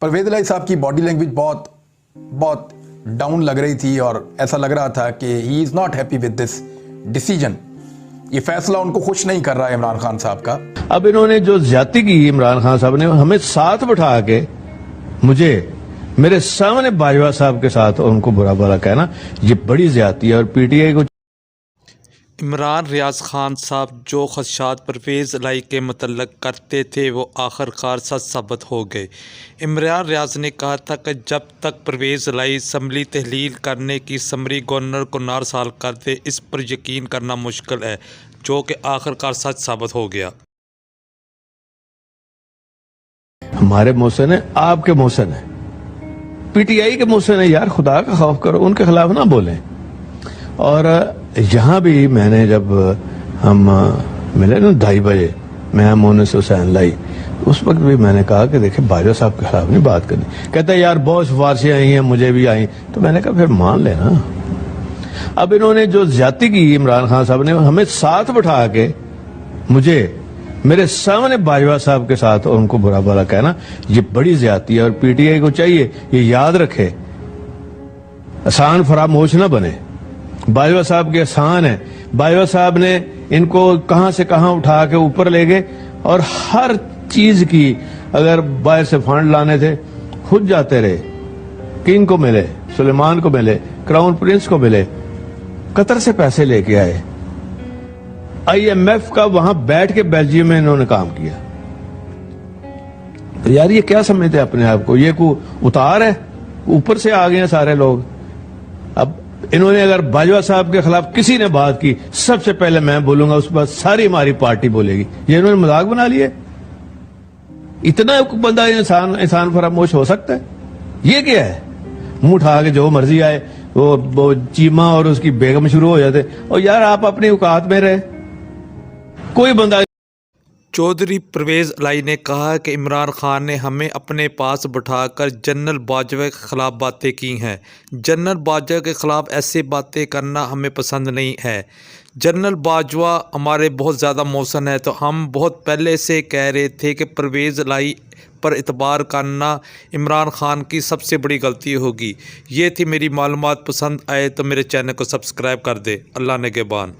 پرویز الہی صاحب کی باڈی لینگویج بہت ڈاؤن لگ رہی تھی اور ایسا لگ رہا تھا کہ he is not happy with this decision. یہ فیصلہ ان کو خوش نہیں کر رہا ہے عمران خان صاحب کا. اب انہوں نے جو زیادتی کی عمران خان صاحب نے ہمیں ساتھ بٹھا کے مجھے میرے سامنے باجوہ صاحب کے ساتھ ان کو برا بھلا کہنا یہ بڑی زیادتی ہے. اور پی ٹی آئی کو عمران ریاض خان صاحب جو خدشات پرویز الہی کے متعلق کرتے تھے وہ آخر کار سچ ثابت ہو گئے. عمران ریاض نے کہا تھا کہ جب تک پرویز الہی اسمبلی تحلیل کرنے کی سمری گورنر کو نہ ارسال کر دے اس پر یقین کرنا مشکل ہے، جو کہ آخر کار سچ ثابت ہو گیا. ہمارے محسن ہیں، آپ کے محسن ہیں، پی ٹی آئی کے محسن ہیں. یار خدا کا خوف کرو، ان کے خلاف نہ بولیں. اور یہاں بھی میں نے جب ہم ملے نا 2:30 بجے میں مونس حسین لائی، اس وقت بھی میں نے کہا کہ دیکھیں باجوہ صاحب کے خلاف نہیں بات کرنی. کہتا ہے یار بہت سفارشیں آئی ہیں، مجھے بھی آئیں. تو میں نے کہا پھر مان لینا. اب انہوں نے جو زیادتی کی عمران خان صاحب نے ہمیں ساتھ بٹھا کے مجھے میرے سامنے باجوہ صاحب کے ساتھ ان کو برا بھلا کہنا یہ بڑی زیادتی ہے. اور پی ٹی آئی کو چاہیے یہ یاد رکھے، آسان فراموش نہ بنے. باجوہ صاحب کے احسان ہیں، باجوہ صاحب نے ان کو کہاں سے کہاں اٹھا کے اوپر لے گئے اور ہر چیز کی اگر باہر سے فنڈ لانے تھے خود جاتے رہے. کنگ کو ملے، سلیمان کو ملے، کراؤن پرنس کو ملے، قطر سے پیسے لے کے آئے. آئی ایم ایف کا وہاں بیٹھ کے بیلجیم میں انہوں نے کام کیا. تو یار یہ کیا سمجھتے ہیں اپنے آپ کو؟ یہ کوئی اتار ہے؟ اوپر سے آ گئے ہیں سارے لوگ. اب انہوں نے اگر باجوہ صاحب کے خلاف کسی نے بات کی سب سے پہلے میں بولوں گا، اس کے بعد ساری ہماری پارٹی بولے گی. یہ انہوں نے مذاق بنا لیے. اتنا بندہ انسان فراموش ہو سکتا ہے؟ یہ کیا ہے؟ منہ اٹھا کے جو مرضی آئے وہ چیمہ اور اس کی بیگم شروع ہو جاتے. اور یار آپ اپنی اوقات میں رہے. کوئی بندہ چودھری پرویز الہی نے کہا کہ عمران خان نے ہمیں اپنے پاس بٹھا کر جنرل باجوہ کے خلاف باتیں کی ہیں. جنرل باجوہ کے خلاف ایسے باتیں کرنا ہمیں پسند نہیں ہے. جنرل باجوہ ہمارے بہت زیادہ محسن ہے، تو ہم بہت پہلے سے کہہ رہے تھے کہ پرویز الہی پر اعتبار کرنا عمران خان کی سب سے بڑی غلطی ہوگی. یہ تھی میری معلومات. پسند آئے تو میرے چینل کو سبسکرائب کر دے. اللہ نگہبان.